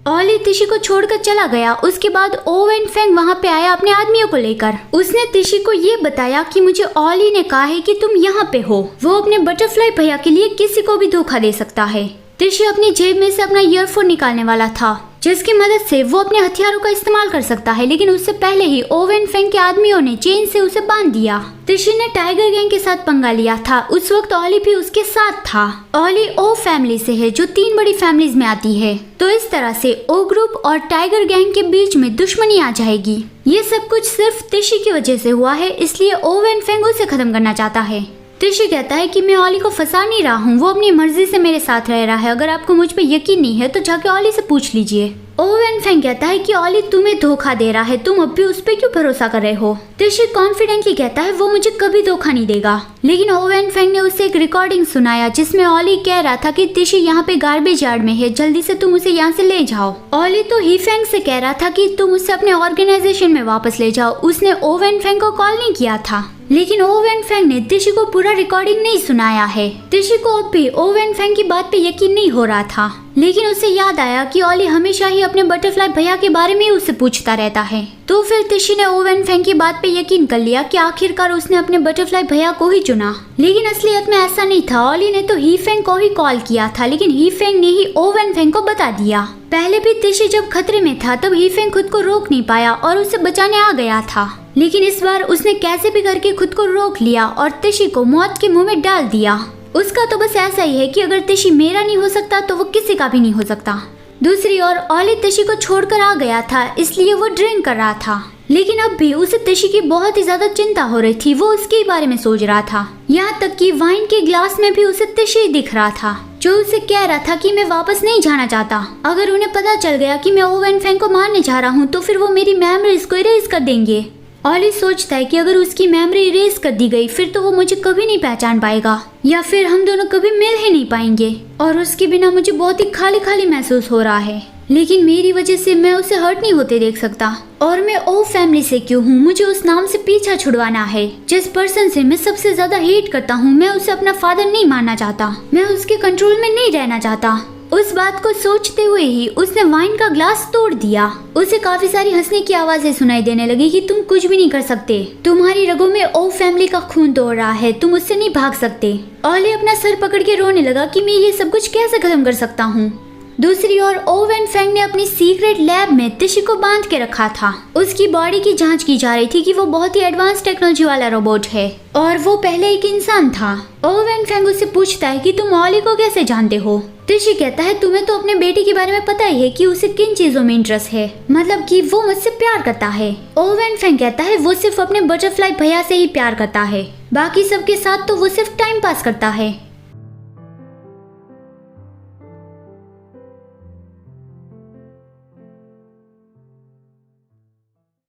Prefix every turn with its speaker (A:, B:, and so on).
A: ऑली तिशी को छोड़कर चला गया। उसके बाद ओ वेन फेंग वहाँ पे आया अपने आदमियों को लेकर। उसने तिशी को ये बताया कि मुझे ऑली ने कहा है कि तुम यहाँ पे हो। वो अपने बटरफ्लाई भैया के लिए किसी को भी धोखा दे सकता है। तिशी अपनी जेब में से अपना ईयरफोन निकालने वाला था जिसकी मदद से वो अपने हथियारों का इस्तेमाल कर सकता है, लेकिन उससे पहले ही ओ वेन फेंग के आदमियों ने चेन से उसे बांध दिया। तिशी ने टाइगर गैंग के साथ पंगा लिया था। उस वक्त ऑली भी उसके साथ था। ऑली ओ फैमिली से है जो 3 बड़ी फैमिलीज में आती है, तो इस तरह से ओ ग्रुप और टाइगर गैंग के बीच में दुश्मनी आ जाएगी। ये सब कुछ सिर्फ तिशी की वजह से हुआ है, इसलिए ओ वेन फेंग उसे खत्म करना चाहता है। तिशी कहता है कि मैं ऑली को फंसा नहीं रहा हूँ, वो अपनी मर्जी से मेरे साथ रह रहा है। अगर आपको मुझ पे यकीन नहीं है तो जाके ऑली से पूछ लीजिए। ओ वेन फेंग कहता है कि ऑली तुम्हें धोखा दे रहा है, तुम अब भी उस पे क्यों भरोसा कर रहे हो। तिशी कॉन्फिडेंटली कहता है वो मुझे कभी धोखा नहीं देगा, लेकिन ओ वेन फेंग ने उसे एक रिकॉर्डिंग सुनाया जिसमें ऑली कह रहा था कि तिशी यहाँ पे गार्बेज यार्ड में है, जल्दी से तुम उसे यहाँ से ले जाओ। ऑली तो ही फेंग से कह रहा था कि तुम उसे अपने ऑर्गेनाइजेशन में वापस ले जाओ। उसने ओ वेन फेंग को कॉल नहीं किया था, लेकिन ओ वेन फेंग ने तिशी को पूरा रिकॉर्डिंग नहीं सुनाया है। तिशी को अब भी ओ वेन फेंग की बात पे यकीन नहीं हो रहा था, लेकिन उसे याद आया कि ऑली हमेशा ही अपने बटरफ्लाई भैया के बारे में उससे पूछता रहता है। तो फिर तिशी ने ओ वेन फेंग की बात पे यकीन कर लिया कि आखिरकार उसने अपने बटरफ्लाई भैया को ही चुना। लेकिन असलियत में ऐसा नहीं था। ऑली ने तो ही फेंग को ही कॉल किया था, लेकिन ही फेंग ने ही ओ वेन फेंग को बता दिया। पहले भी तिशी जब खतरे में था तब ही फेंग खुद को रोक नहीं पाया और उसे बचाने आ गया था, लेकिन इस बार उसने कैसे भी करके खुद को रोक लिया और तिशी को मौत के मुंह में डाल दिया। उसका तो बस ऐसा ही है कि अगर तिशी मेरा नहीं हो सकता तो वो किसी का भी नहीं हो सकता। दूसरी ओर ऑली तिशी को छोड़कर आ गया था, इसलिए वो ड्रिंक कर रहा था, लेकिन अब भी उसे तिशी की बहुत ही ज्यादा चिंता हो रही थी। वो उसके बारे में सोच रहा था, यहाँ तक कि वाइन के ग्लास में भी उसे तिशी दिख रहा था जो उसे कह रहा था कि मैं वापस नहीं जाना चाहता। अगर उन्हें पता चल गया कि मैं ओ वेन फेंग को मारने जा रहा हूँ तो फिर वो मेरी मेमोरीज को इरेज कर देंगे। ऑली सोचता है कि अगर उसकी मेमोरी इरेज कर दी गई फिर तो वो मुझे कभी नहीं पहचान पाएगा, या फिर हम दोनों कभी मिल ही नहीं पाएंगे, और उसके बिना मुझे बहुत ही खाली खाली महसूस हो रहा है। लेकिन मेरी वजह से मैं उसे हर्ट नहीं होते देख सकता, और मैं ओ फैमिली से क्यों हूँ। मुझे उस नाम से पीछा छुड़वाना है जिस पर्सन से मैं सबसे ज्यादा हेट करता हूँ। मैं उसे अपना फादर नहीं मानना चाहता, मैं उसके कंट्रोल में नहीं रहना चाहता। उस बात को सोचते हुए ही उसने वाइन का ग्लास तोड़ दिया। उसे काफी सारी हंसने की आवाजें सुनाई देने लगी कि तुम कुछ भी नहीं कर सकते, तुम्हारी रगों में ओ फैमिली का खून दौड़ रहा है, तुम उससे नहीं भाग सकते। ऑली अपना सर पकड़ के रोने लगा कि मैं ये सब कुछ कैसे खत्म कर सकता हूँ। दूसरी ओर ओ वेन फेंग ने अपनी सीक्रेट लैब में तिशी को बांध के रखा था। उसकी बॉडी की जांच की जा रही थी कि वो बहुत ही एडवांस टेक्नोलॉजी वाला रोबोट है और वो पहले एक इंसान था। ओ वेन फेंग उससे पूछता है कि तुम ऑली को कैसे जानते हो। तिशी कहता है तुम्हें तो अपने बेटे के बारे में पता ही है कि उसे किन चीजों में इंटरेस्ट है, मतलब कि वो मुझसे प्यार करता है। ओ वेन फेंग कहता है वो सिर्फ अपने बटरफ्लाई भैया से ही प्यार करता है, बाकी सबके साथ तो वो सिर्फ टाइम पास करता है।